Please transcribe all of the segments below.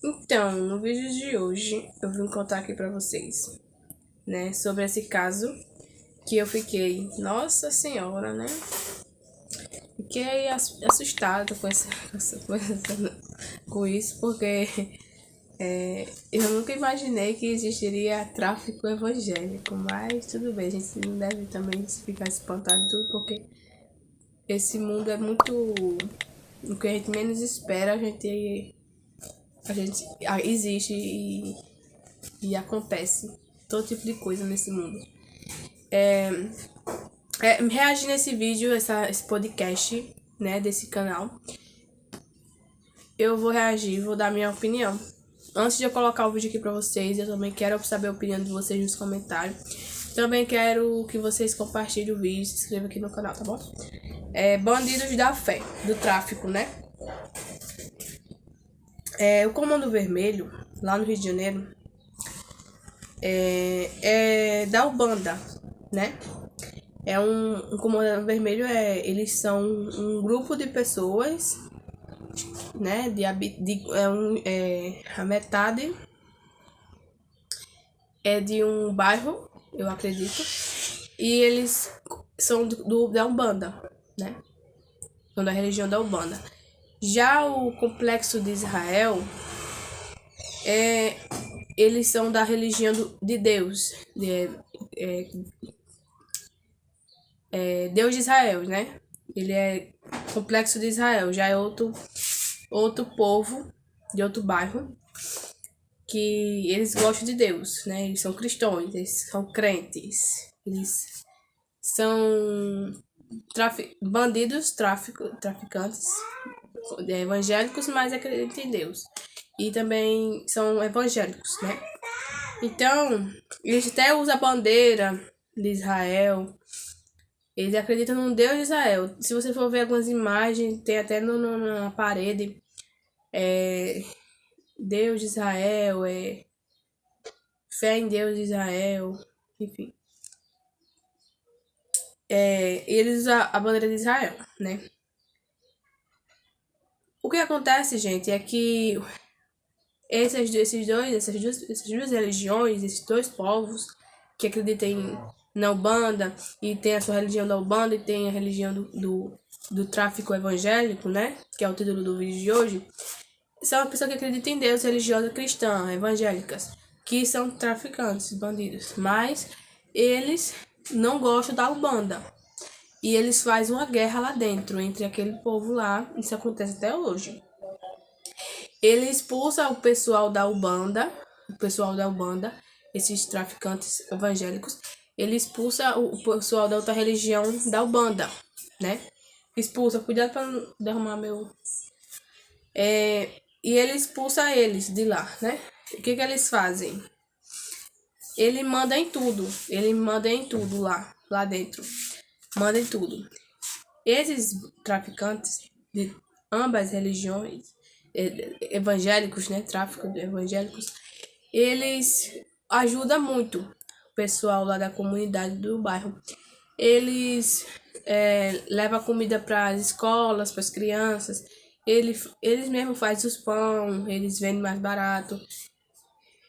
Então, no vídeo de hoje, eu vim contar aqui pra vocês, né, sobre esse caso que eu fiquei, nossa senhora, né? Fiquei assustada com isso, porque eu nunca imaginei que existiria tráfico evangélico, mas tudo bem, a gente não deve também ficar espantado e tudo, porque esse mundo é muito. O que a gente menos espera, existe e acontece todo tipo de coisa nesse mundo. Reagir nesse vídeo, esse podcast, né, desse canal, eu vou reagir, vou dar minha opinião. Antes de eu colocar o vídeo aqui pra vocês, eu também quero saber a opinião de vocês nos comentários. Também quero que vocês compartilhem o vídeo, se inscrevam aqui no canal, tá bom? Bandidos da fé, do tráfico, né? O Comando Vermelho, lá no Rio de Janeiro, é da Ubanda, né? Um Comando Vermelho, eles são um grupo de pessoas, né? A metade é de um bairro, eu acredito, e eles são da Umbanda, né? São da religião da Umbanda. Já o Complexo de Israel, eles são da religião de Deus, Deus de Israel, né? Ele é Complexo de Israel, já é outro povo de outro bairro que eles gostam de Deus, né? Eles são cristãos, eles são crentes, eles são traficantes, evangélicos, mas acreditam em Deus. E também são evangélicos, né? Então, eles até usam a bandeira de Israel. Eles acreditam no Deus de Israel. Se você for ver algumas imagens, tem até na parede. Deus de Israel, fé em Deus de Israel, enfim. Eles usam a bandeira de Israel, né? O que acontece, gente, é que essas duas religiões, esses dois povos que acreditam na Umbanda e tem a sua religião da Umbanda e tem a religião do tráfico evangélico, né? Que é o título do vídeo de hoje. São pessoas que acreditam em Deus, religiosas cristãs, evangélicas, que são traficantes, bandidos. Mas eles não gostam da Umbanda. E eles fazem uma guerra lá dentro, entre aquele povo lá. Isso acontece até hoje. Ele expulsa o pessoal da Umbanda, esses traficantes evangélicos. Ele expulsa o pessoal da outra religião da Umbanda, né? Expulsa, cuidado para não derramar meu... E ele expulsa eles de lá, né? O que eles fazem? Ele manda em tudo lá dentro. Manda em tudo. Esses traficantes de ambas religiões, evangélicos, né? Tráfico de evangélicos, eles ajudam muito o pessoal lá da comunidade do bairro. Eles levam comida para as escolas, para as crianças. Eles mesmos fazem os pão, eles vendem mais barato.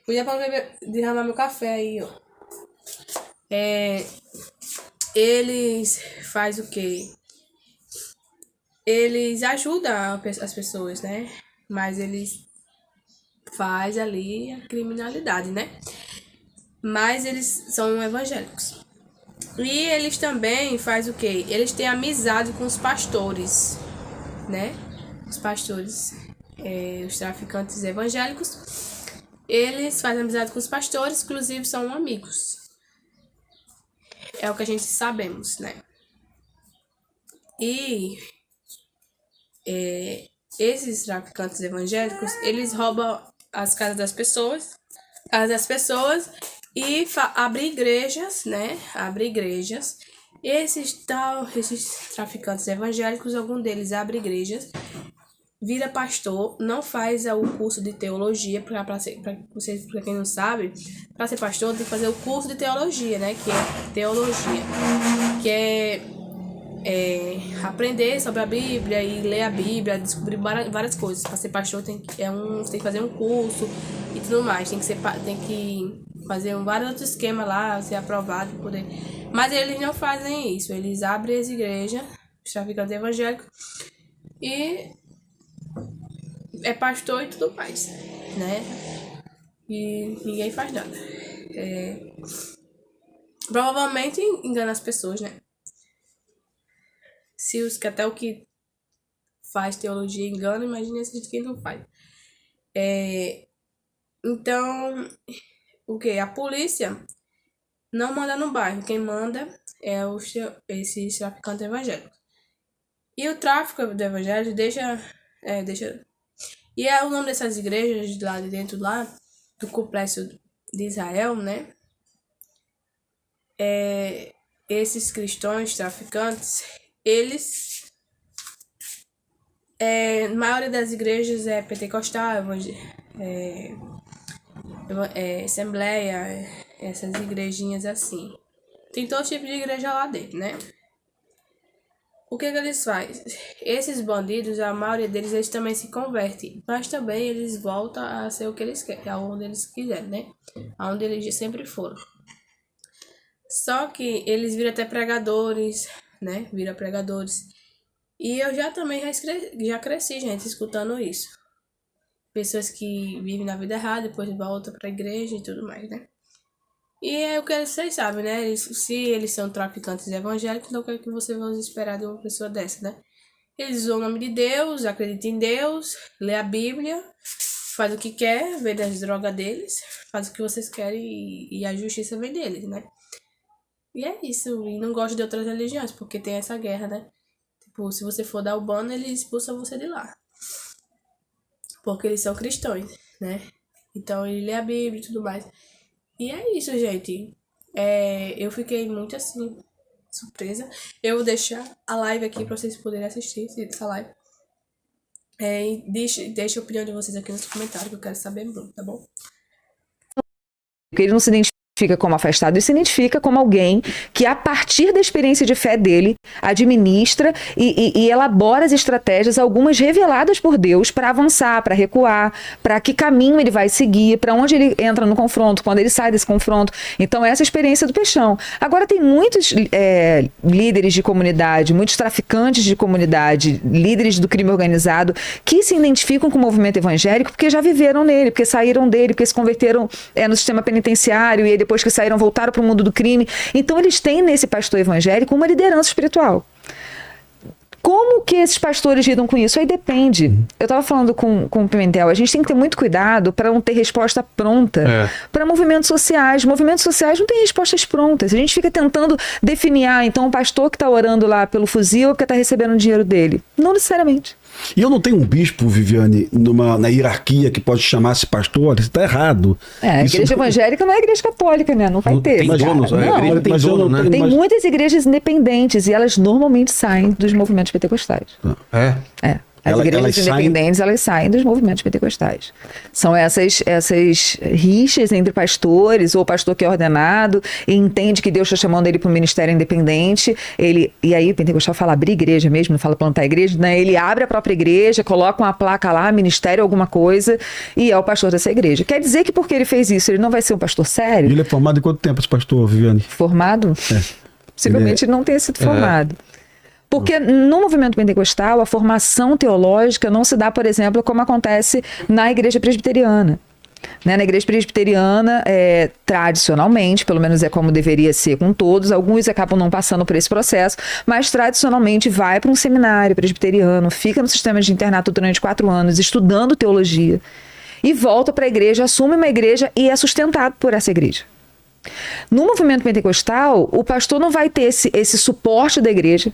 Cuida para derramar meu café aí, ó. Eles fazem o quê? Eles ajudam as pessoas, né? Mas eles fazem ali a criminalidade, né? Mas eles são evangélicos. E eles também fazem o quê? Eles têm amizade com os pastores, né? Os pastores, os traficantes evangélicos, eles fazem amizade com os pastores, inclusive são amigos. É o que a gente sabemos, né? E esses traficantes evangélicos, eles roubam as casas das pessoas, e abrem igrejas, né? Abrem igrejas. Esses traficantes evangélicos, algum deles abre igrejas, vira pastor, não faz o curso de teologia, para quem não sabe, para ser pastor tem que fazer o curso de teologia, né? Que é teologia, que é aprender sobre a Bíblia e ler a Bíblia, descobrir várias coisas. Para ser pastor tem que fazer um curso e tudo mais. Tem que fazer vários outros esquemas lá, ser aprovado para poder. Mas eles não fazem isso. Eles abrem as igrejas, os traficantes evangélicos, e é pastor e tudo mais, né? E ninguém faz nada. Provavelmente engana as pessoas, né? Se até o que faz teologia engana, imagina esse gente que não faz. Então, o que? A polícia não manda no bairro. Quem manda é esses traficantes evangélicos. E o tráfico do evangelho deixa... E o nome dessas igrejas lá de dentro, lá, do complexo de Israel, né? Esses cristãos traficantes, eles... a maioria das igrejas é pentecostal, assembleia, essas igrejinhas assim. Tem todo tipo de igreja lá dentro, né? O que eles fazem? Esses bandidos, a maioria deles, eles também se convertem. Mas também eles voltam a ser o que eles querem, aonde eles quiserem, né? Aonde eles sempre foram. Só que eles viram até pregadores, né? Viram pregadores. E eu já cresci, gente, escutando isso. Pessoas que vivem na vida errada, depois voltam pra igreja e tudo mais, né? E é o que vocês sabem, né? Se eles são traficantes evangélicos, então o que é que você vai esperar de uma pessoa dessa, né? Eles usam o nome de Deus, acreditam em Deus, lê a Bíblia, faz o que quer, vende as drogas deles, faz o que vocês querem e a justiça vem deles, né? E é isso. E não gosto de outras religiões, porque tem essa guerra, né? Tipo, se você for dar o bano, eles expulsam você de lá. Porque eles são cristãos, né? Então ele lê a Bíblia e tudo mais. E é isso, gente. Eu fiquei muito assim, surpresa. Eu vou deixar a live aqui pra vocês poderem assistir essa live. E deixa a opinião de vocês aqui nos comentários, que eu quero saber muito, tá bom? Ele não se identifica como afastado, ele se identifica como alguém que, a partir da experiência de fé dele, administra e elabora as estratégias, algumas reveladas por Deus, para avançar, para recuar, para que caminho ele vai seguir, para onde ele entra no confronto, quando ele sai desse confronto. Então, essa é a experiência do Peixão. Agora, tem muitos líderes de comunidade, muitos traficantes de comunidade, líderes do crime organizado, que se identificam com o movimento evangélico porque já viveram nele, porque saíram dele, porque se converteram no sistema penitenciário e depois que saíram, voltaram para o mundo do crime. Então, eles têm nesse pastor evangélico uma liderança espiritual. Como que esses pastores lidam com isso? Aí depende. Eu estava falando com o Pimentel, a gente tem que ter muito cuidado para não ter resposta pronta para movimentos sociais. Movimentos sociais não têm respostas prontas. A gente fica tentando definir, então o pastor que está orando lá pelo fuzil é porque está recebendo o dinheiro dele. Não necessariamente. E eu não tenho um bispo, Viviane, na hierarquia que pode chamar-se pastor? Olha, isso está errado. A igreja evangélica não é a igreja católica, né? Não vai ter. Tem dono, né? Tem muitas igrejas independentes e elas normalmente saem dos movimentos pentecostais. As igrejas independentes, elas saem dos movimentos pentecostais. São essas rixas entre pastores, ou o pastor que é ordenado e entende que Deus está chamando ele para um ministério independente. E aí o pentecostal fala abrir igreja mesmo, não fala plantar igreja, né? Ele abre a própria igreja, coloca uma placa lá, ministério, alguma coisa, e é o pastor dessa igreja. Quer dizer que porque ele fez isso, ele não vai ser um pastor sério? E ele é formado em quanto tempo, esse pastor, Viviane? Formado? Possivelmente não tenha sido formado. Porque no movimento pentecostal, a formação teológica não se dá, por exemplo, como acontece na igreja presbiteriana. Na igreja presbiteriana, tradicionalmente, pelo menos é como deveria ser com todos, alguns acabam não passando por esse processo, mas tradicionalmente vai para um seminário presbiteriano, fica no sistema de internato durante 4 anos, estudando teologia, e volta para a igreja, assume uma igreja e é sustentado por essa igreja. No movimento pentecostal, o pastor não vai ter esse suporte da igreja,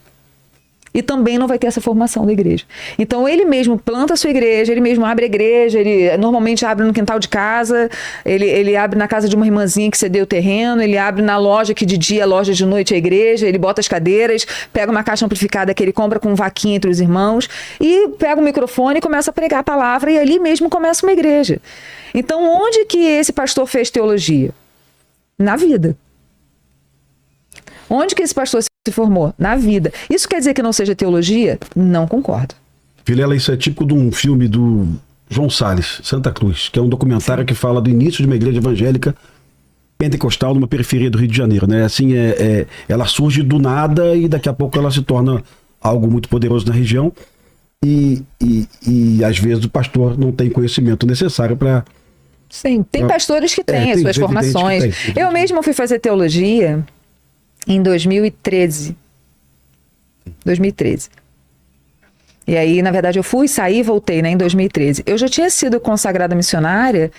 e também não vai ter essa formação da igreja. Então ele mesmo planta a sua igreja, ele mesmo abre a igreja, ele normalmente abre no quintal de casa, ele abre na casa de uma irmãzinha que cedeu o terreno, ele abre na loja que de dia, loja de noite é a igreja, ele bota as cadeiras, pega uma caixa amplificada que ele compra com vaquinha entre os irmãos e pega o microfone e começa a pregar a palavra e ali mesmo começa uma igreja. Então onde que esse pastor fez teologia? Na vida. Onde que esse pastor se se formou? Na vida. Isso quer dizer que não seja teologia? Não concordo. Vilela, isso é típico de um filme do João Salles, Santa Cruz, que é um documentário que fala do início de uma igreja evangélica pentecostal numa periferia do Rio de Janeiro, né? Assim, ela surge do nada e daqui a pouco ela se torna algo muito poderoso na região e às vezes o pastor não tem conhecimento necessário para... Sim, tem pastores que têm as tem, suas é evidente formações. que tem. Eu mesma fui fazer teologia em 2013. 2013. E aí, na verdade, eu fui, saí e voltei, né, em 2013. Eu já tinha sido consagrada missionária,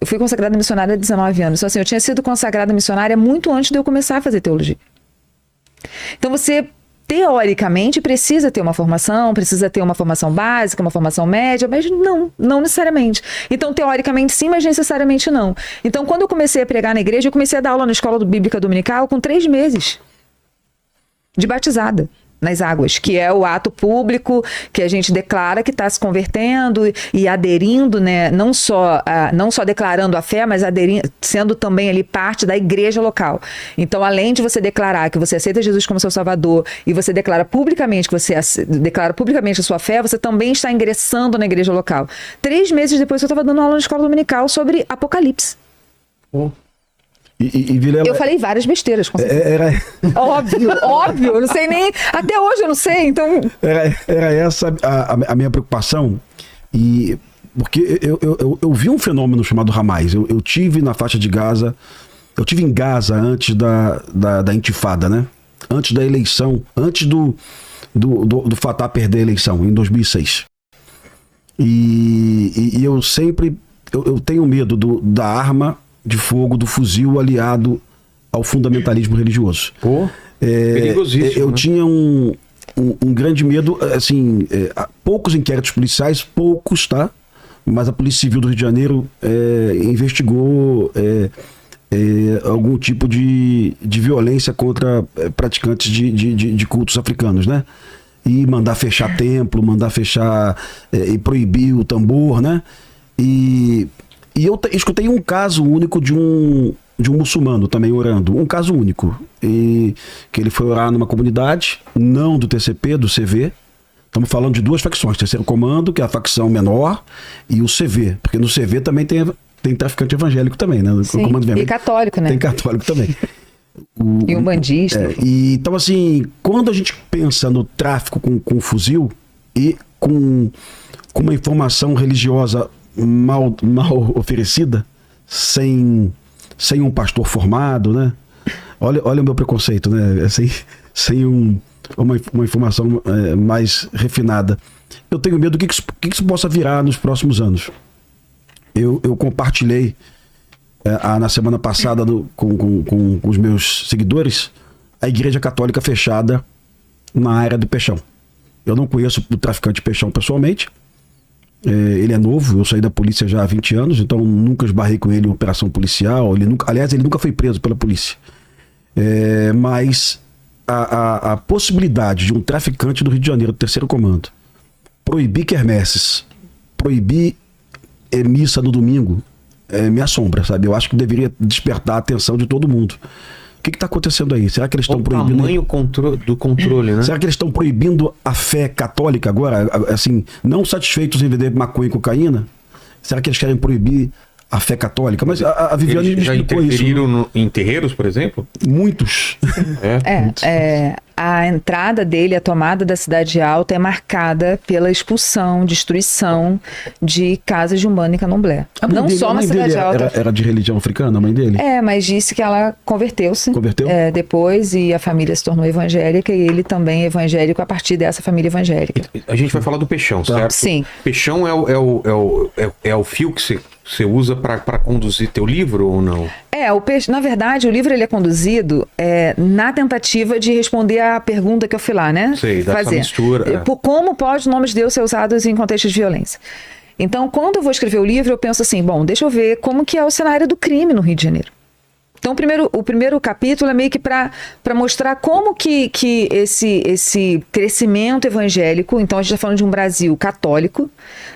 eu fui consagrada missionária há 19 anos. Então, assim, eu tinha sido consagrada missionária muito antes de eu começar a fazer teologia. Então, você, teoricamente, precisa ter uma formação básica, uma formação média, mas não necessariamente. Então, teoricamente sim, mas necessariamente não. Então, quando eu comecei a pregar na igreja, eu comecei a dar aula na escola bíblica dominical com 3 meses de batizada nas águas, que é o ato público que a gente declara que está se convertendo e aderindo, né, não só declarando a fé, mas aderindo, sendo também ali parte da igreja local. Então, além de você declarar que você aceita Jesus como seu Salvador e você declara publicamente a sua fé, você também está ingressando na igreja local. 3 meses depois eu estava dando aula na escola dominical sobre Apocalipse. E Vilela, Eu falei várias besteiras, com certeza. Óbvio, não sei nem, até hoje eu não sei, então... Era essa a minha preocupação, e porque eu vi um fenômeno chamado Hamas. Eu tive na faixa de Gaza, eu tive em Gaza antes da intifada, né? Antes da eleição, antes do Fatah perder a eleição, em 2006. E eu sempre, eu tenho medo da arma de fogo, do fuzil aliado ao fundamentalismo religioso. Perigosíssimo. Eu tinha um grande medo, assim, poucos inquéritos policiais, tá? Mas a Polícia Civil do Rio de Janeiro investigou algum tipo de violência contra praticantes de cultos africanos, né? E mandar fechar templo, mandar fechar e proibir o tambor, né? E eu escutei um caso único de um muçulmano também orando, um caso único, e que ele foi orar numa comunidade, não do TCP, do CV. Estamos falando de 2 facções, Terceiro Comando, que é a facção menor, e o CV, porque no CV também tem traficante evangélico também, né? Sim, Comando Vermelho, e católico, né? Tem católico também. E um bandista. Então, assim, quando a gente pensa no tráfico com fuzil e com uma informação religiosa mal oferecida, sem um pastor formado, né? Olha o meu preconceito, né? Sem uma informação mais refinada. Eu tenho medo do que isso possa virar nos próximos anos. Eu compartilhei na semana passada com os meus seguidores a Igreja Católica fechada na área do Peixão. Eu não conheço o traficante Peixão pessoalmente. Ele é novo, eu saí da polícia já há 20 anos, então nunca esbarrei com ele em operação policial. Ele nunca foi preso pela polícia. Mas a possibilidade de um traficante do Rio de Janeiro, do Terceiro Comando, proibir quermesses, proibir missa no domingo, me assombra, sabe? Eu acho que deveria despertar a atenção de todo mundo. O que está acontecendo aí? Será que eles estão proibindo... O tamanho do controle, né? Será que eles estão proibindo a fé católica agora? Assim, não satisfeitos em vender maconha e cocaína? Será que eles querem proibir a fé católica? Mas a Viviane eles já explicou interferiram em terreiros, por exemplo? Muitos. A entrada dele, a tomada da Cidade Alta é marcada pela expulsão, destruição de casas de Umbanda e Candomblé. Não só na Cidade Alta. Era de religião africana, a mãe dele? Mas disse que ela converteu-se. Converteu? Depois, e a família se tornou evangélica, e ele também é evangélico a partir dessa família evangélica. A gente vai falar do Peixão, certo? Sim. Peixão é o fio que você usa para conduzir teu livro ou não? Na verdade, o livro ele é conduzido na tentativa de responder a pergunta que eu fui lá, né? Sei, dessa mistura. Como pode o nome de Deus ser usado em contextos de violência? Então, quando eu vou escrever o livro, eu penso assim, bom, deixa eu ver como que é o cenário do crime no Rio de Janeiro. Então, o primeiro capítulo é meio que para mostrar como que esse crescimento evangélico, então a gente está falando de um Brasil católico,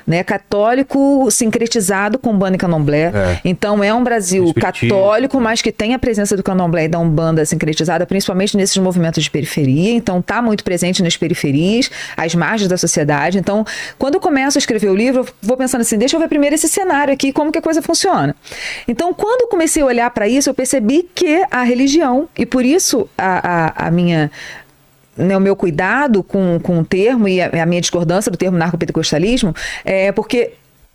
né? Católico sincretizado com Umbanda e Candomblé. Então, é um Brasil católico, mas que tem a presença do Candomblé e da Umbanda sincretizada, principalmente nesses movimentos de periferia. Então, está muito presente nas periferias, às margens da sociedade. Então, quando eu começo a escrever o livro, eu vou pensando assim, deixa eu ver primeiro esse cenário aqui, como que a coisa funciona. Então, quando eu comecei a olhar para isso, eu percebi que a religião, e por isso a minha, né, o meu cuidado com o termo e a minha discordância do termo narcopentecostalismo, é porque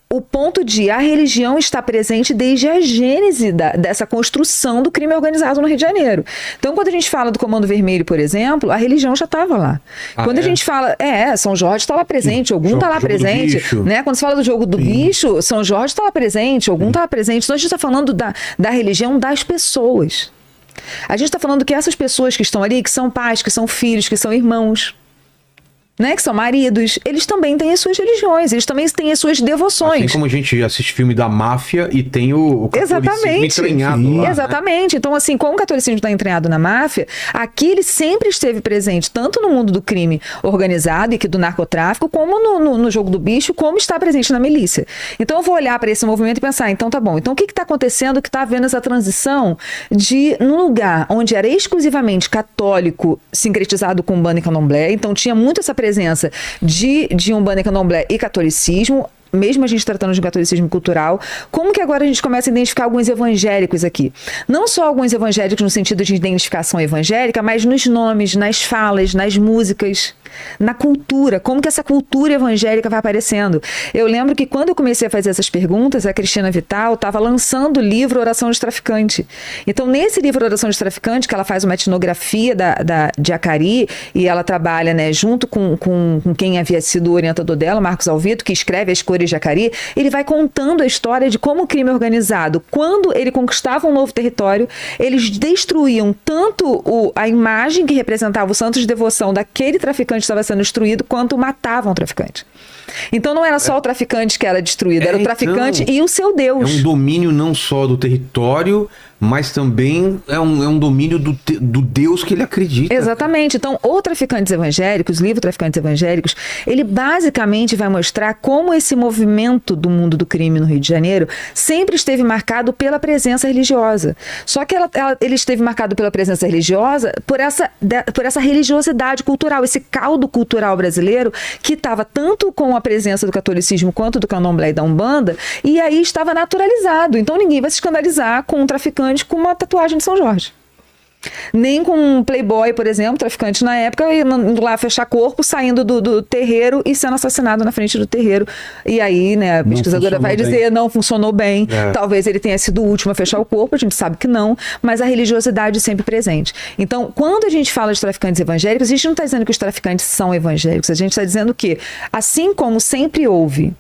o ponto de a religião está presente desde a gênese dessa construção do crime organizado no Rio de Janeiro. Então, quando a gente fala do Comando Vermelho, por exemplo, a religião já estava lá. Quando a gente fala, São Jorge está lá presente, Ogum está lá presente, né? Quando se fala do jogo do bicho, São Jorge está lá presente, Ogum está lá presente. Então, a gente está falando da religião das pessoas. A gente está falando que essas pessoas que estão ali, que são pais, que são filhos, que são irmãos, né, que são maridos, eles também têm as suas religiões, eles também têm as suas devoções. Assim como a gente assiste filme da máfia e tem o catolicismo entranhado lá, exatamente. Né? Então, assim, como o catolicismo está entranhado na máfia, aqui ele sempre esteve presente, tanto no mundo do crime organizado e que do narcotráfico, como no jogo do bicho, como está presente na milícia. Então, eu vou olhar para esse movimento e pensar, então tá bom, então o que está acontecendo que está havendo essa transição de, num lugar onde era exclusivamente católico, sincretizado com Umbanda e Candomblé, então tinha muito essa presença de Umbanda e Candomblé e catolicismo, mesmo a gente tratando de catolicismo cultural, como que agora a gente começa a identificar alguns evangélicos aqui? Não só alguns evangélicos no sentido de identificação evangélica, mas nos nomes, nas falas, nas músicas, na cultura, como que essa cultura evangélica vai aparecendo. Eu lembro que quando eu comecei a fazer essas perguntas, a Cristina Vital estava lançando o livro Oração de Traficante. Então, nesse livro Oração de Traficante, que ela faz uma etnografia de Acari, e ela trabalha, né, junto com quem havia sido o orientador dela, Marcos Alvito, que escreve As Cores de Acari, ele vai contando a história de como o crime organizado, quando ele conquistava um novo território, eles destruíam tanto a imagem que representava o santo de devoção daquele traficante que estava sendo destruído, quanto matavam o traficante. Então não era só o traficante que era destruído, era o traficante e o seu Deus. É um domínio não só do território, mas também é um domínio do Deus que ele acredita. Exatamente. Então, o Traficantes Evangélicos, o livro Traficantes Evangélicos, ele basicamente vai mostrar como esse movimento do mundo do crime no Rio de Janeiro sempre esteve marcado pela presença religiosa. Só que ele esteve marcado pela presença religiosa por essa religiosidade cultural, esse caldo cultural brasileiro que estava tanto com a presença do catolicismo quanto do candomblé e da umbanda, e aí estava naturalizado. Então ninguém vai se escandalizar com um traficante com uma tatuagem de São Jorge. Nem com um playboy, por exemplo, traficante na época, indo lá fechar corpo, saindo do terreiro e sendo assassinado na frente do terreiro. E aí, né, a pesquisadora vai dizer, não funcionou bem, talvez ele tenha sido o último a fechar o corpo, a gente sabe que não, mas a religiosidade sempre presente. Então, quando a gente fala de traficantes evangélicos, a gente não está dizendo que os traficantes são evangélicos, a gente está dizendo que, assim como sempre houve,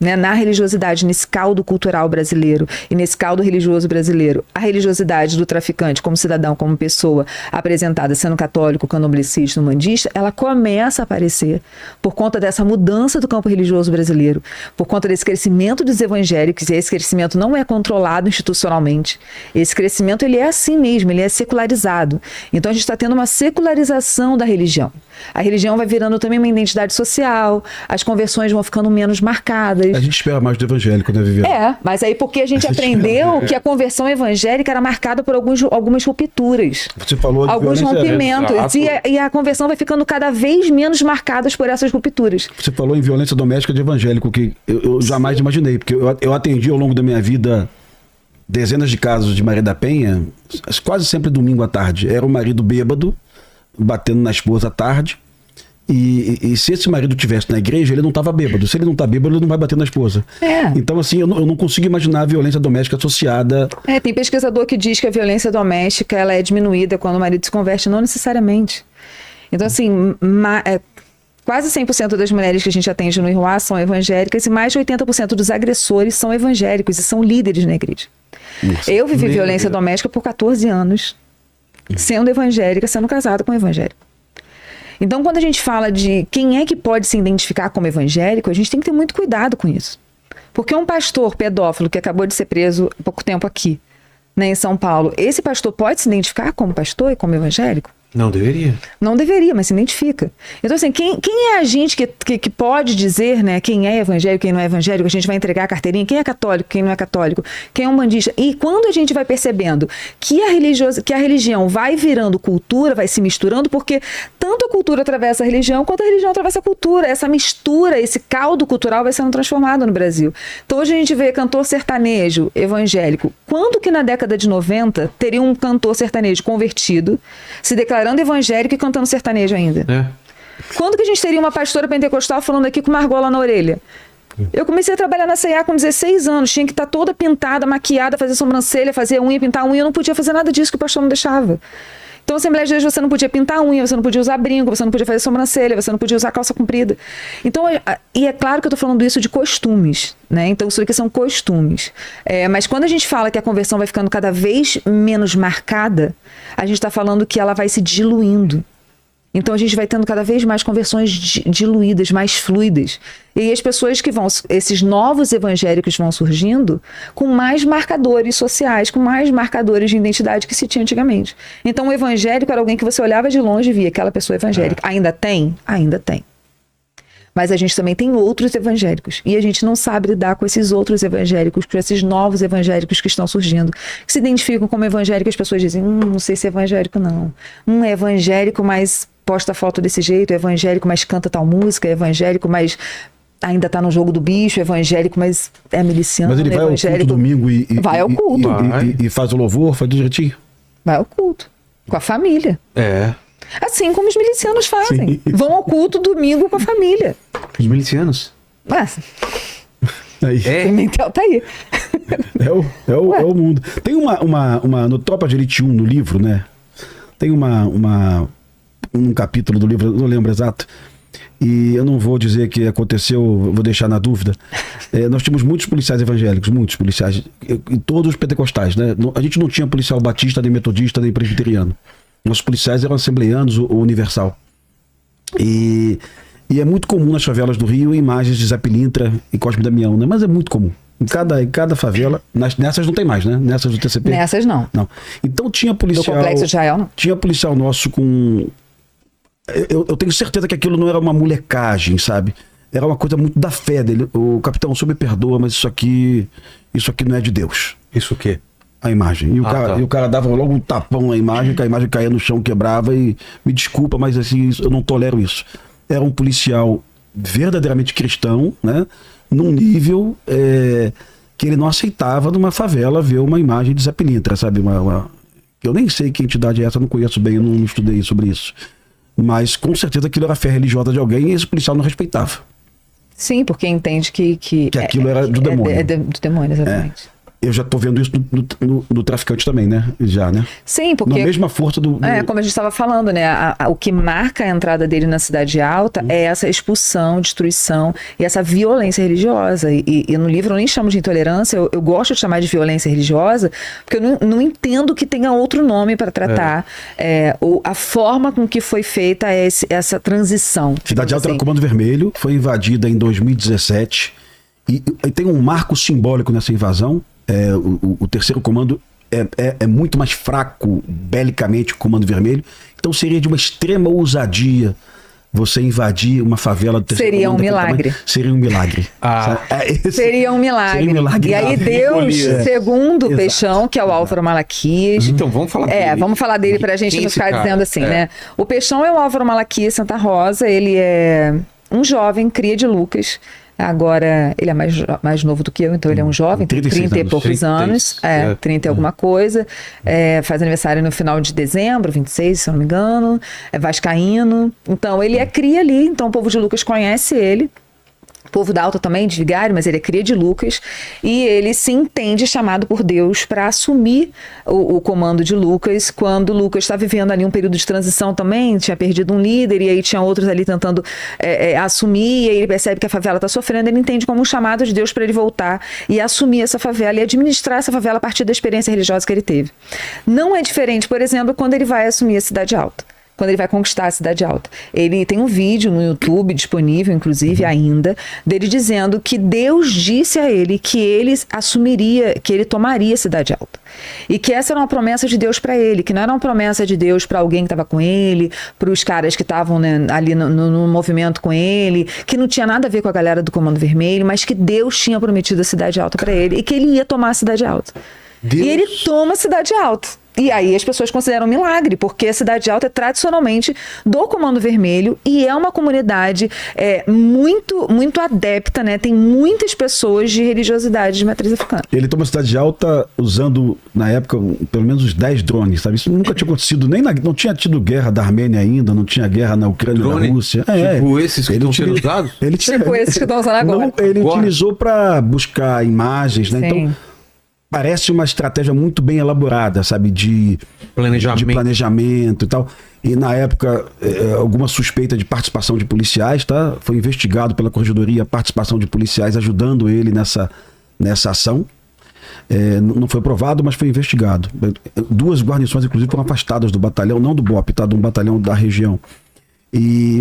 né, na religiosidade, nesse caldo cultural brasileiro e nesse caldo religioso brasileiro, a religiosidade do traficante como cidadão, como pessoa apresentada sendo católico, candomblessista, umbandista, ela começa a aparecer por conta dessa mudança do campo religioso brasileiro, por conta desse crescimento dos evangélicos, e esse crescimento não é controlado institucionalmente. Esse crescimento, ele é assim mesmo, ele é secularizado. Então a gente está tendo uma secularização da religião. A religião vai virando também uma identidade social, as conversões vão ficando menos marcadas. A gente espera mais do evangélico, né, Viviane? Mas aí porque a gente aprendeu que a conversão evangélica era marcada por algumas rupturas. Você falou de alguns rompimentos. E a conversão vai ficando cada vez menos marcada por essas rupturas. Você falou em violência doméstica de evangélico, que eu jamais imaginei, porque eu atendi ao longo da minha vida dezenas de casos de Maria da Penha, quase sempre domingo à tarde. Era o marido bêbado, batendo na esposa à tarde. E se esse marido estivesse na igreja, ele não estava bêbado. Se ele não está bêbado, ele não vai bater na esposa. Então, assim, eu não consigo imaginar a violência doméstica associada. Tem pesquisador que diz que a violência doméstica ela é diminuída quando o marido se converte, não necessariamente. Então, assim, quase 100% das mulheres que a gente atende no IRUA são evangélicas e mais de 80% dos agressores são evangélicos e são líderes na igreja. Nossa, eu vivi violência doméstica por 14 anos, sendo evangélica, sendo casada com um evangélico. Então, quando a gente fala de quem é que pode se identificar como evangélico, a gente tem que ter muito cuidado com isso. Porque um pastor pedófilo que acabou de ser preso há pouco tempo aqui, né, em São Paulo, esse pastor pode se identificar como pastor e como evangélico? Não deveria. Não deveria, mas se identifica. Então, assim, quem é a gente que pode dizer, né, quem é evangélico, quem não é evangélico? A gente vai entregar a carteirinha, quem é católico, quem não é católico, quem é umbandista. E quando a gente vai percebendo que a religião vai virando cultura, vai se misturando, porque tanto a cultura atravessa a religião, quanto a religião atravessa a cultura. Essa mistura, esse caldo cultural vai sendo transformado no Brasil. Então, hoje a gente vê cantor sertanejo evangélico. Quando que na década de 90 teria um cantor sertanejo convertido, se declarando evangélico e cantando sertanejo ainda? Quando que a gente teria uma pastora pentecostal falando aqui com uma argola na orelha? Eu comecei a trabalhar na C&A com 16 anos, tinha que estar toda pintada, maquiada, fazer sobrancelha, fazer unha, pintar unha, eu não podia fazer nada disso que o pastor não deixava. Então, Assembleia de Deus, você não podia pintar a unha, você não podia usar brinco, você não podia fazer sobrancelha, você não podia usar calça comprida. Então, e é claro que eu estou falando isso de costumes, né? Então, isso aqui são costumes. Mas quando a gente fala que a conversão vai ficando cada vez menos marcada, a gente está falando que ela vai se diluindo. Então, a gente vai tendo cada vez mais conversões diluídas, mais fluidas. E as pessoas esses novos evangélicos vão surgindo com mais marcadores sociais, com mais marcadores de identidade que se tinha antigamente. Então, o evangélico era alguém que você olhava de longe e via aquela pessoa evangélica. Ainda tem? Ainda tem. Mas a gente também tem outros evangélicos. E a gente não sabe lidar com esses outros evangélicos, com esses novos evangélicos que estão surgindo, que se identificam como evangélicos. As pessoas dizem, não sei se é evangélico, não. É evangélico, mas posta foto desse jeito, é evangélico, mas canta tal música, é evangélico, mas ainda tá no jogo do bicho, é evangélico, mas é miliciano. Mas ele vai ao culto domingo vai ao culto. E faz o louvor, faz tudo direitinho? Vai ao culto. Com a família. Assim como os milicianos fazem. Sim. Vão ao culto domingo com a família. Os milicianos? Aí. Pimentel tá aí. É o mundo. Tem uma no Tropa de Elite 1, no livro, né? Tem um capítulo do livro, eu não lembro exato, e eu não vou dizer que aconteceu, vou deixar na dúvida. Nós tínhamos muitos policiais evangélicos, muitos policiais, e todos pentecostais, né? A gente não tinha policial batista, nem metodista, nem presbiteriano. Nossos policiais eram assembleianos ou universal. E é muito comum nas favelas do Rio imagens de Zé Pilintra e Cosme Damião, né? Mas é muito comum. Em cada favela, nessas não tem mais, né? Nessas do TCP. Nessas não. Então tinha policial. Do Complexo de Israel, não. Tinha policial nosso com. Eu tenho certeza que aquilo não era uma molecagem, sabe? Era uma coisa muito da fé dele. O capitão, o senhor me perdoa, mas isso aqui não é de Deus. Isso o quê? A imagem. E o cara dava logo um tapão na imagem, que a imagem caía no chão, quebrava e me desculpa, mas assim, eu não tolero isso. Era um policial verdadeiramente cristão, né? Num nível que ele não aceitava numa favela ver uma imagem de Zé Pilintra, sabe? Eu nem sei que entidade é essa, eu não conheço bem, eu não estudei sobre isso. Mas com certeza aquilo era fé religiosa de alguém e esse policial não respeitava. Sim, porque entende que aquilo era do demônio. Do demônio, exatamente. Eu já tô vendo isso no traficante também, né? Já, né? Sim, porque... Na mesma força do... como a gente estava falando, né? O que marca a entrada dele na Cidade Alta é essa expulsão, destruição e essa violência religiosa. E no livro eu nem chamo de intolerância, eu gosto de chamar de violência religiosa, porque eu não entendo que tenha outro nome para tratar a forma com que foi feita essa transição. Cidade Alta era Comando Vermelho, foi invadida em 2017 e tem um marco simbólico nessa invasão. O terceiro comando é muito mais fraco belicamente que o Comando Vermelho, então seria de uma extrema ousadia você invadir uma favela do terceiro seria comando. Um milagre. Seria um milagre. Seria um milagre. Seria um milagre. E aí Deus, segundo o Peixão, que é o Álvaro Malaquias... Então vamos falar dele. Vamos falar dele pra gente não ficar dizendo assim, né? O Peixão é o Álvaro Malaquias Santa Rosa, ele é um jovem, cria de Lucas. Agora, ele é mais novo do que eu, então ele é um jovem, tem 30 e poucos anos, 30 e alguma coisa, faz aniversário no final de dezembro, 26, se eu não me engano, é vascaíno, então ele é cria ali, então o povo de Lucas conhece ele, o povo da Alta também, de Vigário, mas ele é cria de Lucas, e ele se entende chamado por Deus para assumir o comando de Lucas, quando Lucas está vivendo ali um período de transição também, tinha perdido um líder, e aí tinha outros ali tentando assumir, e aí ele percebe que a favela está sofrendo, ele entende como um chamado de Deus para ele voltar e assumir essa favela e administrar essa favela a partir da experiência religiosa que ele teve. Não é diferente, por exemplo, quando ele vai assumir a Cidade Alta. quando ele vai conquistar a Cidade Alta. Ele tem um vídeo no YouTube disponível, inclusive, ainda, dele dizendo que Deus disse a ele que ele assumiria, que ele tomaria a Cidade Alta. E que essa era uma promessa de Deus para ele, que não era uma promessa de Deus para alguém que estava com ele, para os caras que estavam, né, ali no movimento com ele, que não tinha nada a ver com a galera do Comando Vermelho, mas que Deus tinha prometido a Cidade Alta para ele e que ele ia tomar a Cidade Alta. Deus. E ele toma a Cidade Alta. E aí as pessoas consideram um milagre, porque a Cidade Alta é tradicionalmente do Comando Vermelho e é uma comunidade muito, muito adepta, né? Tem muitas pessoas de religiosidade de matriz africana. Ele toma a Cidade Alta usando, na época, pelo menos uns 10 drones, sabe? Isso nunca tinha acontecido, não tinha tido guerra da Armênia ainda, não tinha guerra na Ucrânia e Drone? na Rússia. Tipo esses que ele estão sendo usados? Tipo esses que estão usando agora. Não, ele Agora? utilizou para buscar imagens, né? Sim. Então, parece uma estratégia muito bem elaborada, sabe? De planejamento e tal. E na época, alguma suspeita de participação de policiais, tá? Foi investigado pela Corregedoria a participação de policiais ajudando ele nessa ação. Não foi provado, mas foi investigado. 2 guarnições, inclusive, foram afastadas do batalhão, não do BOP, tá? De um batalhão da região.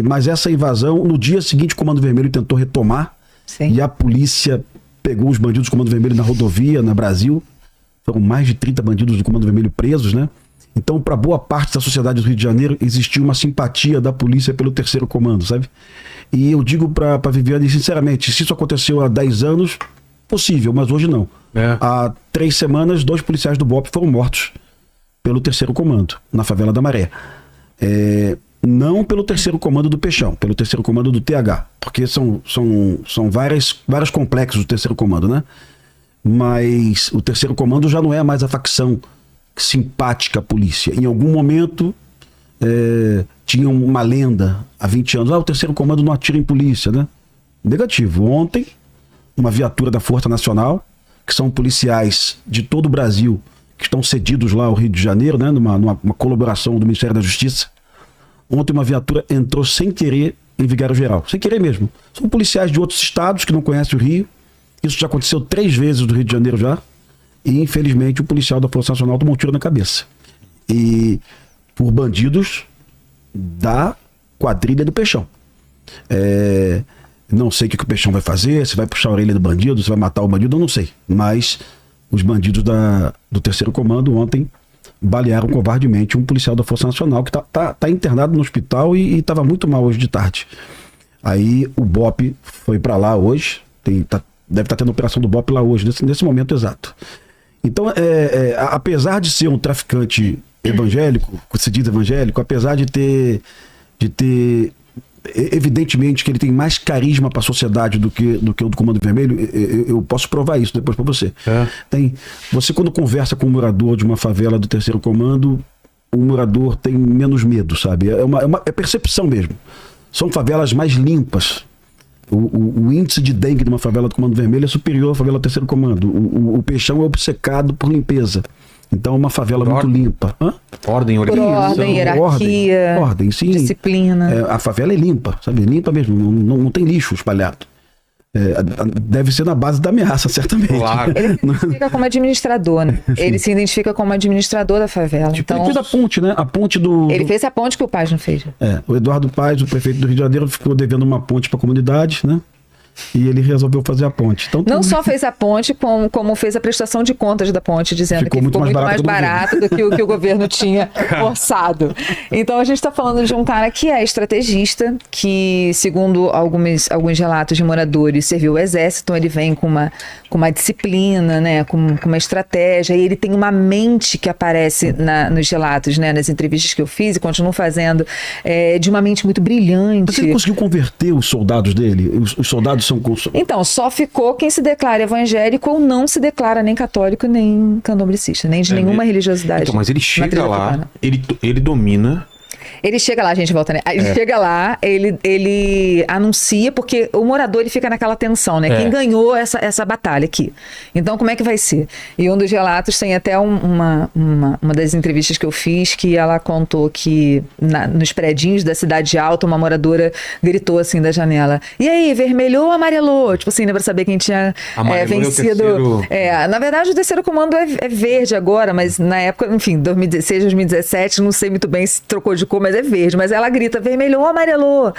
Mas essa invasão, no dia seguinte, o Comando Vermelho tentou retomar. Sim. E a polícia pegou os bandidos do Comando Vermelho na rodovia, na Brasil. Foram mais de 30 bandidos do Comando Vermelho presos, né? Então, para boa parte da sociedade do Rio de Janeiro, existia uma simpatia da polícia pelo terceiro comando, sabe? E eu digo para Viviane, sinceramente, se isso aconteceu há 10 anos, possível, mas hoje não. Há 3 semanas, 2 policiais do BOP foram mortos pelo terceiro comando, na favela da Maré. Não pelo terceiro comando do Peixão, pelo terceiro comando do TH, porque são vários complexos do terceiro comando, né? Mas o terceiro comando já não é mais a facção simpática à polícia. Em algum momento tinha uma lenda há 20 anos, o terceiro comando não atira em polícia, né? Negativo. Ontem, uma viatura da Força Nacional, que são policiais de todo o Brasil, que estão cedidos lá ao Rio de Janeiro, né? Numa colaboração do Ministério da Justiça. Ontem uma viatura entrou sem querer em Vigário Geral. Sem querer mesmo. São policiais de outros estados que não conhecem o Rio. Isso já aconteceu 3 vezes no Rio de Janeiro já. E, infelizmente, o policial da Força Nacional tomou um tiro na cabeça. E por bandidos da quadrilha do Peixão. Não sei o que o Peixão vai fazer, se vai puxar a orelha do bandido, se vai matar o bandido, eu não sei. Mas os bandidos do terceiro comando ontem balearam covardemente um policial da Força Nacional que tá internado no hospital e estava muito mal hoje de tarde. Aí o BOP foi para lá hoje, deve estar tendo operação do BOP lá hoje, nesse momento exato. Então, apesar de ser um traficante evangélico, se diz evangélico, apesar de ter evidentemente que ele tem mais carisma para a sociedade do que o do Comando Vermelho, eu posso provar isso depois para você. Você quando conversa com um morador de uma favela do terceiro comando, o morador tem menos medo, sabe? É percepção mesmo. São favelas mais limpas. O índice de dengue de uma favela do Comando Vermelho é superior à favela do terceiro comando. O Peixão é obcecado por limpeza. Então é uma favela muito limpa. Ordem, ordem, hierarquia, ordem, sim. Disciplina. A favela é limpa, sabe? Limpa mesmo, não tem lixo espalhado. Deve ser na base da ameaça, certamente. Claro. Ele se identifica como administrador, né? Ele se identifica como administrador da favela. Tipo, então, ele fez a ponte, né? A ponte do... Ele fez a ponte que o Paz não fez. O Eduardo Paz, o prefeito do Rio de Janeiro, ficou devendo uma ponte para a comunidade, né? E ele resolveu fazer a ponte. Então, não só fez a ponte, como fez a prestação de contas da ponte, dizendo que ficou muito mais barato do que o que o governo tinha orçado. Então a gente está falando de um cara que é estrategista, que, segundo alguns relatos de moradores, serviu o exército, então ele vem com uma disciplina, né, com uma estratégia, e ele tem uma mente que aparece nos relatos, né, nas entrevistas que eu fiz e continuo fazendo, de uma mente muito brilhante. Mas ele conseguiu converter os soldados dele? Os soldados são... Então, só ficou quem se declara evangélico ou não se declara nem católico, nem candomblessista, nem de nenhuma religiosidade. Então, mas ele chega lá, ele domina... Ele chega lá, a gente volta, né? Ele chega lá, ele anuncia, porque o morador ele fica naquela tensão, né? Quem ganhou essa batalha aqui? Então, como é que vai ser? E um dos relatos tem até uma das entrevistas que eu fiz, que ela contou que nos predinhos da Cidade Alta, uma moradora gritou assim da janela: e aí, vermelhou ou amarelou? Tipo assim, né, pra saber quem tinha vencido. Na verdade, o terceiro comando é verde agora, mas na época, enfim, 2016, 2017, não sei muito bem se trocou de cor, mas é verde. Mas ela grita, vermelhou ou amarelou?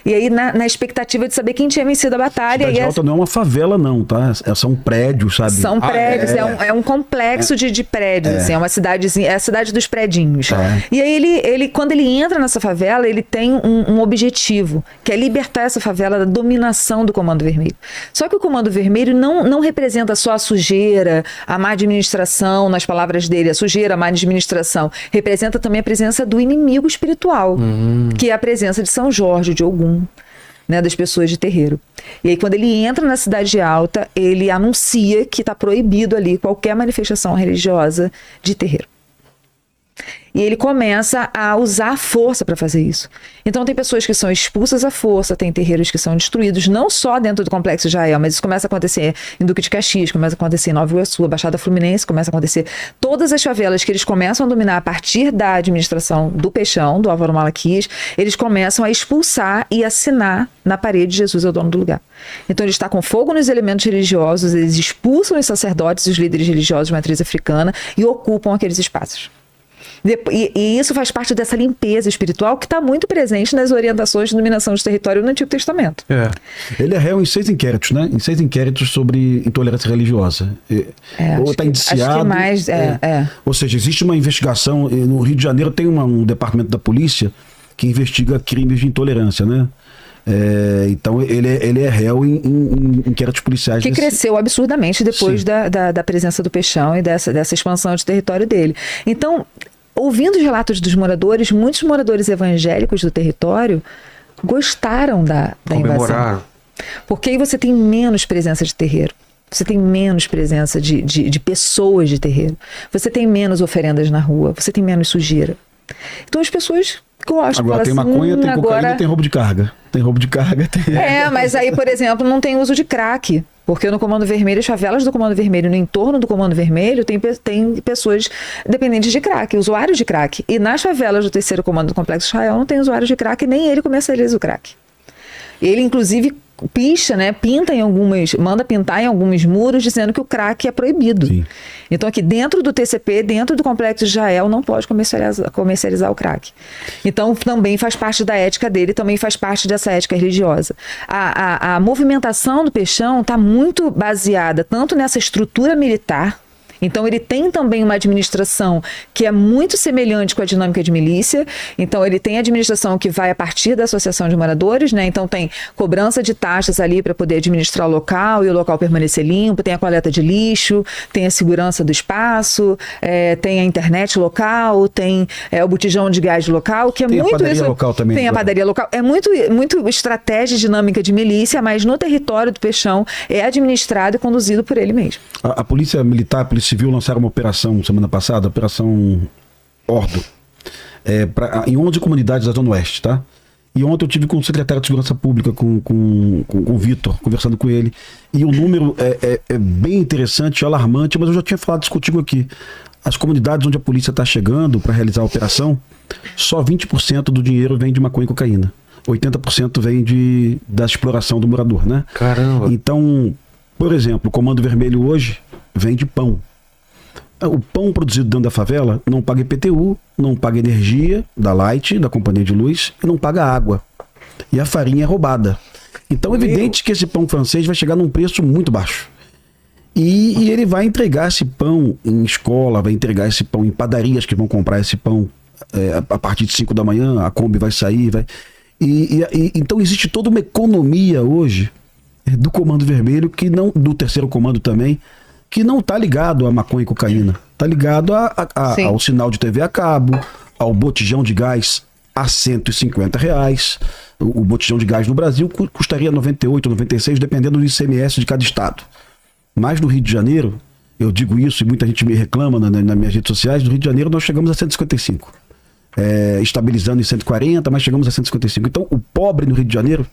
E aí, na expectativa de saber quem tinha vencido a batalha. Cidade Alta não é uma favela, não, tá? São prédios, sabe? São prédios, é um complexo de prédios, assim, é uma cidadezinha, é a cidade dos predinhos. E aí ele, quando ele entra nessa favela, ele tem um objetivo, que é libertar essa favela da dominação do Comando Vermelho. Só que o Comando Vermelho não representa só a sujeira, a má administração, nas palavras dele, a sujeira, a má administração, representa também a presença do inimigo espiritual, que é a presença de São Jorge, de Ogum, né, das pessoas de terreiro. E aí, quando ele entra na Cidade Alta, ele anuncia que está proibido ali qualquer manifestação religiosa de terreiro. E ele começa a usar a força para fazer isso. Então tem pessoas que são expulsas à força, tem terreiros que são destruídos, não só dentro do Complexo Israel, mas isso começa a acontecer em Duque de Caxias, começa a acontecer em Nova Iguaçu, Baixada Fluminense, começa a acontecer todas as favelas que eles começam a dominar a partir da administração do Peixão, do Álvaro Malaquias, eles começam a expulsar e assinar na parede Jesus é o dono do lugar. Então ele está com fogo nos elementos religiosos, eles expulsam os sacerdotes e os líderes religiosos de matriz africana e ocupam aqueles espaços. E isso faz parte dessa limpeza espiritual que está muito presente nas orientações de dominação de território no Antigo Testamento. Ele é réu em 6 inquéritos, né? Em 6 inquéritos sobre intolerância religiosa. Ou está indiciado. Acho que mais, Ou seja, existe uma investigação. No Rio de Janeiro tem um departamento da polícia que investiga crimes de intolerância, né? Então ele é réu em inquéritos policiais. Que cresceu absurdamente depois da presença do Peixão e dessa expansão de território dele. Então, ouvindo os relatos dos moradores, muitos moradores evangélicos do território gostaram da invasão. Porque aí você tem menos presença de terreiro. Você tem menos presença de pessoas de terreiro. Você tem menos oferendas na rua. Você tem menos sujeira. Então as pessoas gostam. Agora tem maconha, tem cocaína, tem roubo de carga. Tem roubo de carga. Mas aí, por exemplo, não tem uso de crack. Porque no Comando Vermelho, as favelas do Comando Vermelho, no entorno do Comando Vermelho, tem pessoas dependentes de crack, usuários de crack. E nas favelas do 3º Comando do Complexo Israel não tem usuários de crack, nem ele comercializa o crack. Ele, inclusive, manda pintar em alguns muros dizendo que o crack é proibido. Sim. Então aqui dentro do TCP, dentro do Complexo de Israel, não pode comercializar o crack. Então também faz parte da ética dele, também faz parte dessa ética religiosa. A movimentação do Peixão está muito baseada tanto nessa estrutura militar. Então ele tem também uma administração que é muito semelhante com a dinâmica de milícia. Então ele tem a administração que vai a partir da associação de moradores, né? Então tem cobrança de taxas ali para poder administrar o local e o local permanecer limpo, tem a coleta de lixo, tem a segurança do espaço, tem a internet local, tem o botijão de gás local, que é tem muito a padaria isso. Local também. Tem a padaria local. É muito estratégia dinâmica de milícia, mas no território do Peixão é administrado e conduzido por ele mesmo. A polícia militar, a polícia civil lançaram uma operação semana passada, Operação Ordo, em 11 comunidades da Zona Oeste, tá? E ontem eu tive com o secretário de Segurança Pública, com o Vitor, conversando com ele, e o número é bem interessante, alarmante, mas eu já tinha falado isso contigo aqui. As comunidades onde a polícia está chegando para realizar a operação, só 20% do dinheiro vem de maconha e cocaína. 80% vem da exploração do morador, né? Caramba! Então, por exemplo, o Comando Vermelho hoje vende pão. O pão produzido dentro da favela não paga IPTU, não paga energia da Light, da Companhia de Luz, e não paga água. E a farinha é roubada. Então é evidente que esse pão francês vai chegar num preço muito baixo. E ele vai entregar esse pão em escola, vai entregar esse pão em padarias que vão comprar esse pão a partir de 5 da manhã, a Kombi vai sair. Então existe toda uma economia hoje do Comando Vermelho, do 3º Comando também, que não está ligado a maconha e cocaína. Está ligado ao sinal de TV a cabo, ao botijão de gás a R$150. O botijão de gás no Brasil custaria 98, 96, dependendo do ICMS de cada estado. Mas no Rio de Janeiro, eu digo isso e muita gente me reclama nas minhas redes sociais, no Rio de Janeiro nós chegamos a 155. Estabilizando em 140, mas chegamos a 155. Então o pobre no Rio de Janeiro,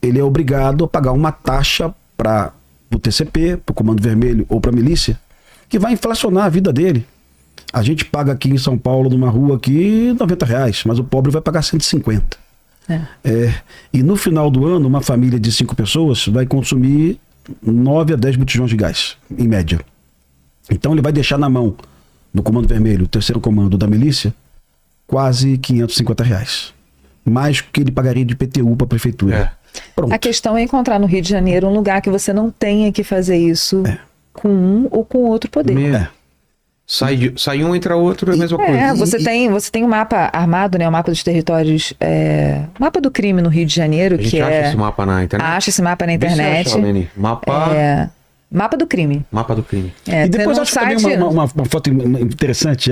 ele é obrigado a pagar uma taxa para o TCP, para o Comando Vermelho ou para a milícia, que vai inflacionar a vida dele. A gente paga aqui em São Paulo, numa rua aqui, R$90, mas o pobre vai pagar 150. E no final do ano, uma família de 5 pessoas vai consumir 9 a 10 botijões de gás, em média. Então ele vai deixar na mão do Comando Vermelho, o 3º Comando da milícia, quase R$550. Mais que ele pagaria de IPTU para a prefeitura. Pronto. A questão é encontrar no Rio de Janeiro um lugar que você não tenha que fazer isso com um ou com outro poder. Sai um, entra outro, é a mesma coisa. Você tem um mapa armado, né? O mapa dos territórios, mapa do crime no Rio de Janeiro, A gente acha esse mapa na internet? Acha esse mapa na Vê se internet. acha, Lene. Mapa do crime. Mapa do crime. E depois acho que também uma foto interessante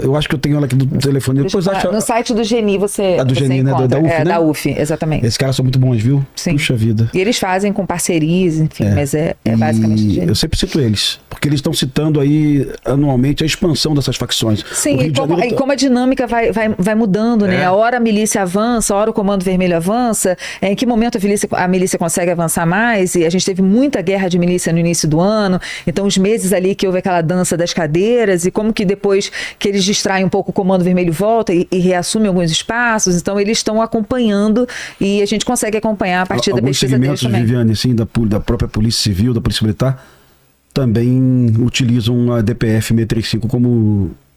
eu acho que eu tenho ela aqui do telefone. Depois no site do GENI você do GENI, encontra. Da UF, né? Da UF, exatamente. Esses caras são muito bons, viu? Sim. Puxa vida. E eles fazem com parcerias, enfim, mas é basicamente do GENI. Eu sempre cito eles, porque eles estão citando aí anualmente a expansão dessas facções. Sim, e como a dinâmica vai mudando, né? A hora a milícia avança, a hora o Comando Vermelho avança, em que momento a milícia consegue avançar mais, e a gente teve muita guerra de milícia no início do ano, então os meses ali que houve aquela dança das cadeiras, e como que depois que eles distraem um pouco o Comando Vermelho volta e reassume alguns espaços, então eles estão acompanhando e a gente consegue acompanhar a partir da pesquisa deles também. Viviane, assim, da própria Polícia Civil, da Polícia Militar, também utilizam a DPF 635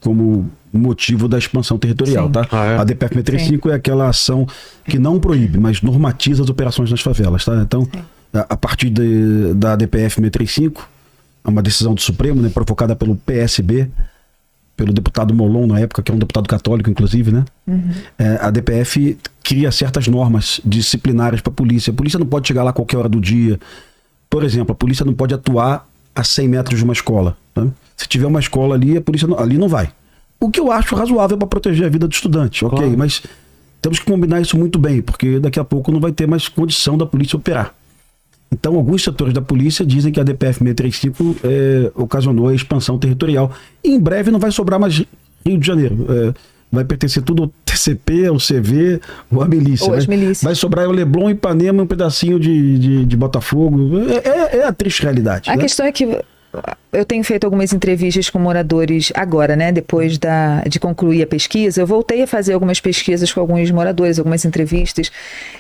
como motivo da expansão territorial, tá? A DPF 635 é aquela ação que não proíbe, mas normatiza as operações nas favelas, tá? Então, a partir da DPF 635, uma decisão do Supremo, né, provocada pelo PSB, pelo deputado Molon, na época, que é um deputado católico, inclusive, né? A DPF cria certas normas disciplinares para a polícia. A polícia não pode chegar lá a qualquer hora do dia. Por exemplo, a polícia não pode atuar a 100 metros de uma escola. Né? Se tiver uma escola ali, a polícia ali não vai. O que eu acho razoável para proteger a vida do estudante, ok? Claro. Mas temos que combinar isso muito bem, porque daqui a pouco não vai ter mais condição da polícia operar. Então, alguns setores da polícia dizem que a DPF 635 ocasionou a expansão territorial. E em breve não vai sobrar mais Rio de Janeiro. Vai pertencer tudo ao TCP, ao CV, ou à milícia. Ou as milícias. Vai sobrar o Leblon, Ipanema, um pedacinho de Botafogo. É a triste realidade. A questão é que eu tenho feito algumas entrevistas com moradores agora, né? Depois de concluir a pesquisa, eu voltei a fazer algumas pesquisas com alguns moradores, algumas entrevistas.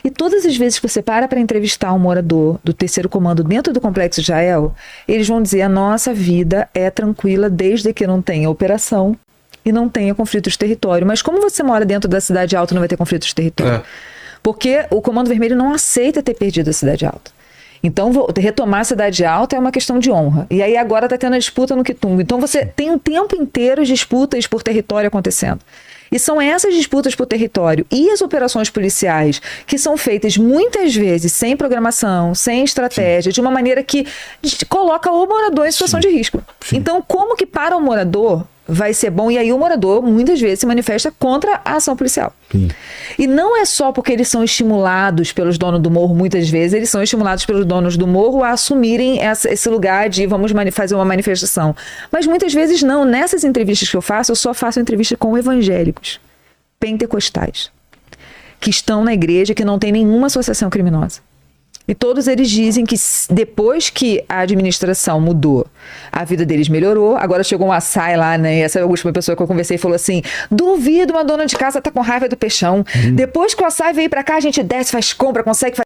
E todas as vezes que você para entrevistar um morador do terceiro comando dentro do Complexo Jael, eles vão dizer: a nossa vida é tranquila desde que não tenha operação e não tenha conflitos de território. Mas como você mora dentro da Cidade Alta, não vai ter conflitos de território? Porque o Comando Vermelho não aceita ter perdido a Cidade Alta. Então, retomar a Cidade Alta é uma questão de honra. E aí agora está tendo a disputa no Quitumba. Então você tem o tempo inteiro disputas por território acontecendo. E são essas disputas por território e as operações policiais que são feitas muitas vezes sem programação, sem estratégia, de uma maneira que coloca o morador em situação de risco. Então, como que para o morador vai ser bom? E aí o morador muitas vezes se manifesta contra a ação policial. E não é só porque eles são estimulados pelos donos do morro, muitas vezes eles são estimulados pelos donos do morro a assumirem esse lugar de vamos fazer uma manifestação. Mas muitas vezes não. Nessas entrevistas que eu só faço entrevista com evangélicos pentecostais que estão na igreja, que não tem nenhuma associação criminosa. E todos eles dizem que depois que a administração mudou, a vida deles melhorou. Agora chegou um açaí lá, né? Essa é a última pessoa que eu conversei e falou assim: duvido uma dona de casa tá com raiva do peixão. Depois que o açaí veio pra cá, a gente desce, faz compra, consegue fazer